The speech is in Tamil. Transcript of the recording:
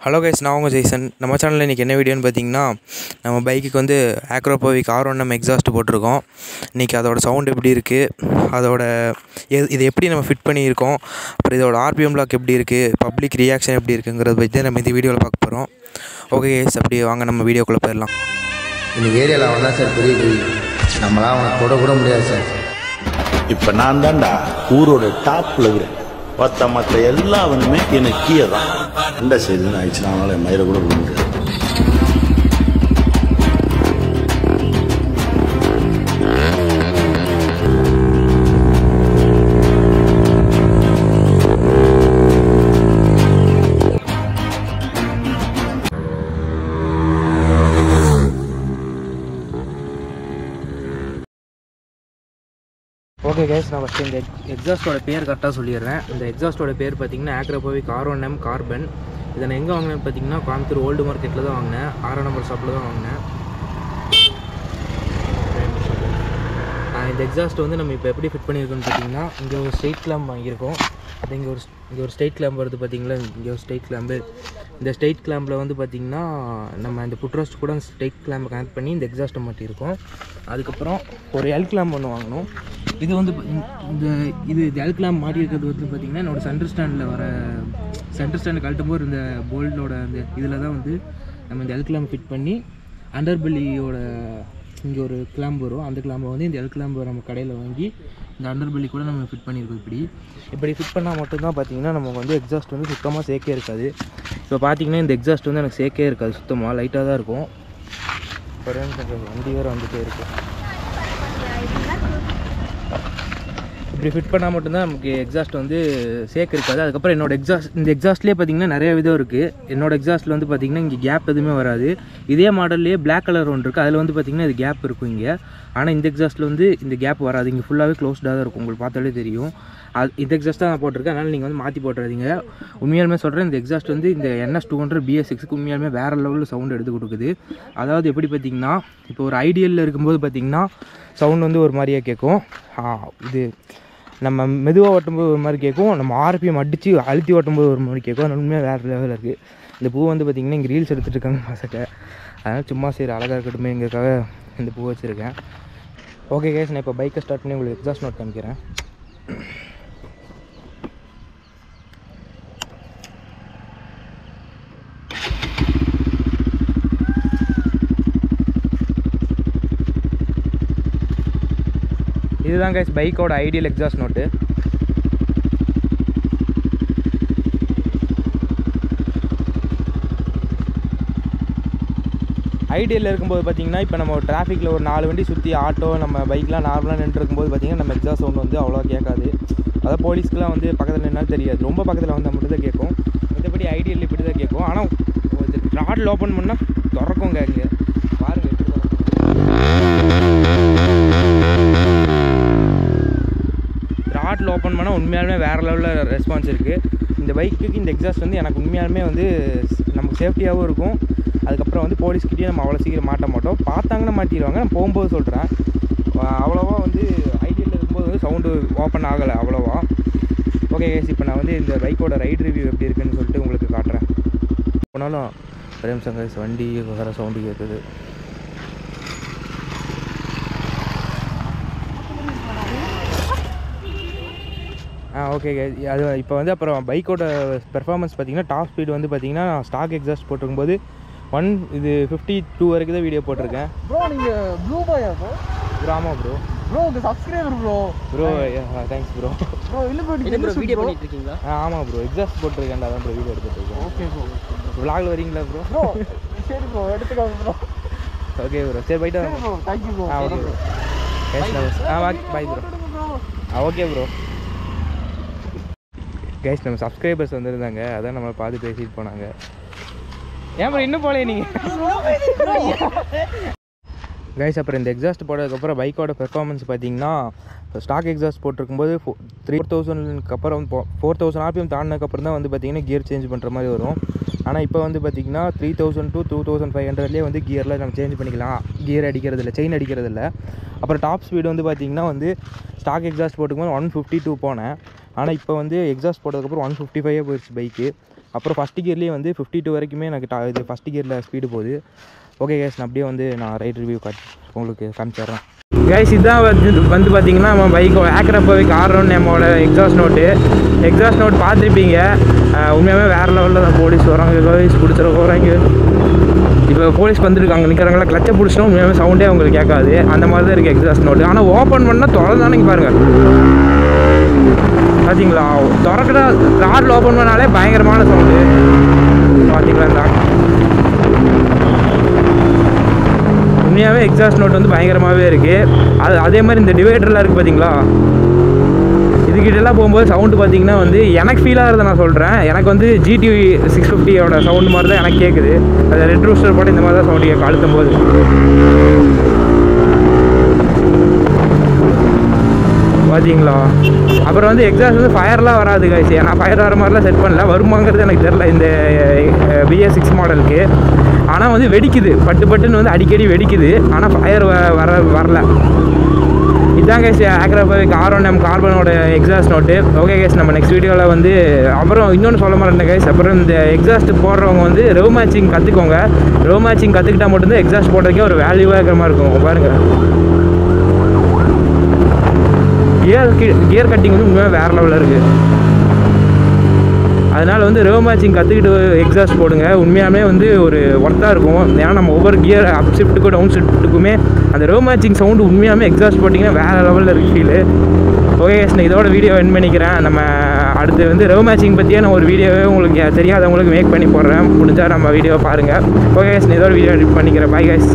ஹலோ கைஸ், நான் உங்கள் ஜெய்சன். நம்ம சேனலில் இன்றைக்கி என்ன வீடியோன்னு பார்த்தீங்கன்னா, நம்ம பைக்குக்கு வந்து ஆக்ரோபோவிக் R1M எக்ஸாஸ்ட் போட்டிருக்கோம். இன்றைக்கி அதோட சவுண்ட் எப்படி இருக்குது, அதோட இது எப்படி நம்ம ஃபிட் பண்ணியிருக்கோம், அப்புறம் இதோட RPM லாக் எப்படி இருக்குது, பப்ளிக் ரியாக்ஷன் எப்படி இருக்குங்கிறத பற்றி தான் நம்ம இந்த வீடியோவில் பார்க்க போகிறோம். ஓகே கைஸ், அப்படியே வாங்க நம்ம வீடியோக்குள்ளே போயிடலாம். இந்த ஏரியாவில் அவன் தான் சார் பெரிய பெரிய நம்மளாம் அவனை தொட கூட முடியாது சார். இப்போ நான் தான்டா ஊரோட டாப்பில் இருக்கிறேன். மற்ற எல்லாவனுமே எனக்கு கீழே தான். எந்த சைடுன்னு ஆயிடுச்சுன்னா அவனால என் மயிரை கூட விட முடியாது. ஓகே கைஸ், நான் ஃபஸ்ட்டு இந்த எக்ஸாஸ்ட்டோட பேர் கரெக்டாக சொல்லிடுறேன். இந்த எக்ஸாஸ்ட்டோட பேர் பார்த்தீங்கன்னா ஆக்ரோபோவிக் R1M கார்பன். இதை நான் எங்கே வாங்கினேன்னு பார்த்தீங்கன்னா கோயம்புத்தூர் ஓல்டு மார்க்கெட்டில் தான் வாங்கினேன். 6 நம்பர் ஷாப்பில் தான் வாங்கினேன். இந்த எக்ஸாஸ்ட் வந்து நம்ம இப்போ எப்படி ஃபிட் பண்ணியிருக்கோன்னு பார்த்தீங்கன்னா, இங்கே ஒரு ஸ்ட்ரெயிட் கிளாம்ப் வாங்கியிருக்கோம். அது இங்கே ஒரு ஸ்ட்ரெயிட் கிளாம்ப் வருது பார்த்தீங்களா. இங்கே ஒரு ஸ்ட்ரெயிட் கிளாம்பு. இந்த ஸ்ட்ரெயிட் கிளாம்பில் வந்து பார்த்திங்கன்னா நம்ம இந்த புட்ரோஸ்ட் கூட ஸ்ட்ரெயிட் கிளாம்பை கனெக்ட் பண்ணி இந்த எக்ஸாஸ்ட்டை மாட்டியிருக்கோம். அதுக்கப்புறம் ஒரு எல் கிளாம்ப் ஒன்று வாங்கணும். இது வந்து இது எல் கிளாம்ப் மாட்டியிருக்கிறது வந்து பார்த்திங்கன்னா என்னோடய சென்டர் ஸ்டாண்டு கழட்டும் போது இந்த போல்டோட அந்த இதில் தான் வந்து நம்ம இந்த எல் கிளாம்ப் ஃபிட் பண்ணி அண்டர்பெல்லியோட இங்கே ஒரு கிளாம்பு வரும். அந்த கிளாம்பை வந்து இந்த எல் கிளாம்பை நம்ம கடையில் வாங்கி இந்த அண்டர்பெல்லி கூட நம்ம ஃபிட் பண்ணியிருக்கோம். இப்படி ஃபிட் பண்ணால் மட்டும்தான் பார்த்தீங்கன்னா நமக்கு வந்து எக்ஸாஸ்ட் வந்து சுத்தமாக சேக்கே இருக்காது. இப்போ பார்த்தீங்கன்னா இந்த எக்ஸாஸ்ட் வந்து எனக்கு சேக்கே இருக்காது, சுத்தமாக லைட்டாக தான் இருக்கும். வண்டி வேறு வந்துகிட்டே இருக்குது. இப்படி ஃபிட் பண்ணால் மட்டும்தான் நமக்கு எக்ஸாஸ்ட் வந்து சேக் இருக்காது. அதுக்கப்புறம் இந்த எக்ஸாஸ்ட்லேயே பார்த்திங்கன்னா நிறைய விதம் இருக்குது. என்னோடய எக்ஸாஸ்ட்டில் வந்து பார்த்திங்கன்னா இங்கே கேப் எதுவுமே வராது. இதே மாடல்லையே பிளாக் கலர் ஒன்று இருக்குது, அதில் வந்து பார்த்திங்கன்னா இது கேப் இருக்கும் இங்கே. ஆனால் இந்த எக்ஸாஸ்ட்டில் வந்து இந்த கேப் வராது. இங்கே ஃபுல்லாகவே க்ளோஸ்டாக தான் இருக்கும். உங்களுக்கு பார்த்தாலே தெரியும். இந்த எக்ஸாஸ்ட் தான் நான் போட்டிருக்கேன். அதனால் நீங்கள் வந்து மாற்றி போட்டுறாதீங்க. உண்மையாலுமே சொல்கிறேன், இந்த எக்ஸாஸ்ட் வந்து இந்த NS200 BS6க்கு உண்மையாலுமே வேறு லெவலில் சவுண்ட் எடுத்து கொடுக்குது. அதாவது எப்படி பார்த்திங்கன்னா, இப்போ ஒரு ஐடியலில் இருக்கும்போது பார்த்திங்கன்னா சவுண்ட் வந்து ஒரு மாதிரியாக கேட்கும். இது நம்ம மெதுவாக ஓட்டும்போது ஒரு மாதிரி கேட்கும், நம்ம RPM அடித்து அழுத்தி ஓட்டும்போது ஒரு மாதிரி கேட்கும். அது உண்மையாக வேறு லெவலில் இருக்குது. இந்த பூ வந்து பார்த்திங்கன்னா இங்கே ரீல்ஸ் எடுத்துகிட்டு இருக்காங்க பசங்க. அதனால் சும்மா சரி அழகாக இருக்கட்டுமேங்கிறதுக்காக இந்த பூ வச்சுருக்கேன். ஓகே கேஸ், நான் இப்போ பைக்கை ஸ்டார்ட் பண்ணி உங்களுக்கு எக்ஸாஸ்ட் நோட் காமிக்கிறேன். இதுதான் கைஸ் பைக்கோட ஐடியல் எக்ஸாஸ்ட் நோட்டு. ஐடியலில் இருக்கும்போது பார்த்திங்கன்னா இப்போ நம்ம டிராஃபிக்கில் ஒரு 4 வண்டி சுற்றி ஆட்டோ நம்ம பைக்லாம் நார்மலாக நின்று இருக்கும்போது பார்த்திங்கன்னா நம்ம எக்ஸாஸ்ட் சவுண்ட் வந்து அவ்வளோ கேட்காது. அதாவது போலீஸ்க்குலாம் வந்து பக்கத்தில் நின்னாலும் தெரியாது, ரொம்ப பக்கத்தில் வந்து மட்டும் தான் கேட்கும். மற்றபடி ஐடியல் இப்படி தான் கேட்கும். ஆனால் த்ராட்டில் ஓப்பன் பண்ணால் திறக்குங்க. இங்கே பாருங்கள், த்ராட்டில் ஓப்பன் பண்ணால் உண்மையாலுமே வேறு லெவலில் ரெஸ்பான்ஸ் இருக்குது. இந்த பைக்குக்கு இந்த எக்ஸாஸ்ட் வந்து எனக்கு உண்மையாலுமே வந்து நமக்கு சேஃப்டியாகவும் இருக்கும். அதுக்கப்புறம் வந்து போலீஸ்கிட்டே நம்ம அவ்வளோ சீக்கிரம் மாட்ட மாட்டோம். பார்த்தாங்கன்னா மாட்டிடுவாங்க. நான் போகும்போது சொல்கிறேன், அவ்வளோவா வந்து ஐடியலில் இருக்கும்போது வந்து சவுண்டு ஓப்பன் ஆகலை அவ்வளோவா. ஓகே கேஸ், இப்போ நான் வந்து இந்த பைக்கோட ரைட் ரிவ்யூ எப்படி இருக்குதுன்னு சொல்லிட்டு உங்களுக்கு காட்டுறேன். போனாலும் ஒரே நிமிஷம் கைஸ், வண்டி வேறு சவுண்டு கேட்குது. ஓகே அது இப்போ வந்து அப்புறம் பைக்கோட பெர்ஃபார்மன்ஸ் பார்த்திங்கன்னா டாப் ஸ்பீடு வந்து பார்த்திங்கன்னா ஸ்டாக் எக்ஸாஸ்ட் போட்டிருக்கும்போது 152 வரைக்கும் தான் வீடியோ போட்டிருக்கேன். ப்ரோ நீங்கள் ப்ளூ பாயா ப்ரோ? ஆமாம் ப்ரோ. உங்கள் சப்ஸ்கிரைபர் ப்ரோ. Thanks bro. இல்லை ப்ரோ வீடியோ பண்ணிட்டு இருக்கீங்களா? ஆமாம் ப்ரோ, எக்ஸாஸ்ட் போட்டிருக்கேன், அதான் ப்ரோ வீடியோ எடுத்துகிட்டு இருக்கேன். Okay bro. விளாகில் வரீங்களா ப்ரோ? சரி ப்ரோ, எடுத்துக்கோங்க ப்ரோ. ஓகே ப்ரோ, சரி போய்ட்டு bro. Thank you bro. Okay bro. Bye bro. Okay bro. Guys, நம்ம சப்ஸ்கிரைபர்ஸ் வந்துருந்தாங்க, அதான் நம்மளை பார்த்து பேசிட்டு போனாங்க. ஏன் ப்ரோ இன்னும் போகலையே நீங்கள்? கைஸ், அப்புறம் இந்த எக்ஸாஸ்ட் போட்டதுக்கப்புறம் பைக்கோட பெர்ஃபார்மன்ஸ் பார்த்தீங்கன்னா இப்போ ஸ்டாக் எக்ஸாஸ்ட் போட்டிருக்கும்போது 3000க்கு அப்புறம் 4000 RPM தாண்டினதுக்கப்புறம் தான் வந்து பார்த்திங்கன்னா கியர் சேஞ்ச் பண்ணுற மாதிரி வரும். ஆனால் இப்போ வந்து பார்த்திங்கன்னா 3000 to 2500லேயே வந்து கியரில் நம்ம சேஞ்ச் பண்ணிக்கலாம். கியர் அடிக்கிறதில்ல, செயின் அடிக்கிறதில்ல. அப்புறம் டாப் ஸ்பீடு வந்து பார்த்திங்கன்னா வந்து ஸ்டாக் எக்ஸாஸ்ட் போட்டுக்கும்போது 152 போனேன். ஆனால் இப்போ வந்து எக்ஸாஸ்ட் போட்டதுக்கப்புறம் 155 போயிடுச்சு பைக்கு. அப்புறம் ஃபஸ்ட் கியர்லேயே வந்து 52 வரைக்குமே எனக்கு இது ஃபஸ்ட் கியரில் ஸ்பீடு போகுது. ஓகே கைஸ், நான் அப்படியே வந்து நான் ரைட் ரிவ்யூ உங்களுக்கு காமிச்சிடுறேன். கைஸ் இதுதான் வந்து பார்த்தீங்கன்னா நம்ம பைக் ஆக்ரப்பாவிக் R1 நம்மளோட எக்ஸாஸ்ட் நோட் பார்த்துருப்பீங்க. உண்மையாகவே வேறு லெவலில் தான் போலீஸ் வராங்க, கைஸ் பிடிச்சிட போகிறாங்க. இப்போ போலீஸ் வந்துருக்காங்க நிற்கிறாங்களா, கிளச்சை பிடிச்சிட்டோம், உண்மையாகவே சவுண்டே அவங்களுக்கு கேட்காது. அந்த மாதிரி தான் இருக்குது எக்ஸாஸ்ட் நோட்டு. ஆனால் ஓப்பன் பண்ணால் திறந்தானே பாருங்கள், பார்த்தீங்களா? திறக்கிற ராடில் ஓப்பன் பண்ணாலே பயங்கரமான சவுண்டு பார்த்தீங்களா. இந்த உண்மையாகவே எக்ஸாஸ்ட் நோட் வந்து பயங்கரமாகவே இருக்குது. அதே மாதிரி இந்த டிவைடர்லாம் இருக்குது பார்த்தீங்களா, இதுக்கிட்டலாம் போகும்போது சவுண்டு பார்த்தீங்கன்னா வந்து எனக்கு ஃபீல் ஆகிறத நான் சொல்கிறேன். எனக்கு வந்து GT 650யோட சவுண்டு மாதிரி தான் எனக்கு கேட்குது. அது ரெட் ரூஸ்டர் போட்டு இந்த மாதிரி தான் சவுண்டு கேட்க அழுத்தும் போது. பார்த்தீங்களா? அப்புறம் வந்து எக்ஸாஸ்ட் வந்து ஃபயர்லாம் வராது கைஸ். நான் ஃபயர் வர மாதிரிலாம் செட் பண்ணல, வருமாங்கிறது எனக்கு தெரில இந்த BS6 மாடலுக்கு. ஆனால் வந்து வெடிக்குது, பட்டுன்னு வந்து அடிக்கடி வெடிக்குது. ஆனால் ஃபயர் வரல. இதுதான் கைஸ் ஆக்ரப்பாவிக் R1M கார்பனோட எக்ஸாஸ்ட் நோட்டு. ஓகே கைஸ், நம்ம நெக்ஸ்ட் வீடியோவில் வந்து அப்புறம் இன்னொன்று சொல்ல மாட்டேன் கைஸ். அப்புறம் இந்த எக்ஸாஸ்ட் போடுறவங்க வந்து ரவ் மேட்சிங் கற்றுக்கோங்க. ரவ் மேட்சிங் கற்றுக்கிட்டால் மட்டும்தான் எக்ஸாஸ்ட் போடுறதுக்கே ஒரு வேல்யூவாக இருக்கிற மாதிரி இருக்கும். பாருங்கள், கியர் கட்டிங் வந்து உண்மையாக வேறு லெவலில் இருக்குது. அதனால் வந்து ரவ் மேட்சிங் கற்றுக்கிட்டு எக்ஸாஸ்ட் போடுங்க. உண்மையாகவே வந்து ஒரு ஒர்த்தாக இருக்கும். ஏன்னா நம்ம ஒவ்வொரு கியர் அப் ஷிஃப்ட்டுக்கும் டவுன் ஷிஃப்ட்டுக்குமே அந்த ரவ் மேட்சிங் சவுண்டு உண்மையாகவே எக்ஸாஸ்ட் போட்டிங்கன்னா வேறு லெவலில் இருக்குது ஃபீலு. ஓகே நான் இதோட வீடியோ எண்ட் பண்ணிக்கிறேன். நம்ம அடுத்து வந்து ரவ் மேட்சிங் பற்றியே நான் ஒரு வீடியோவே உங்களுக்கு தெரியாதவங்களுக்கு மேக் பண்ணி போடுறேன். முடிஞ்சால் நம்ம வீடியோவை பாருங்கள். ஓகே நான் இதோட வீடியோ எடிட் பண்ணிக்கிறேன். Bye guys.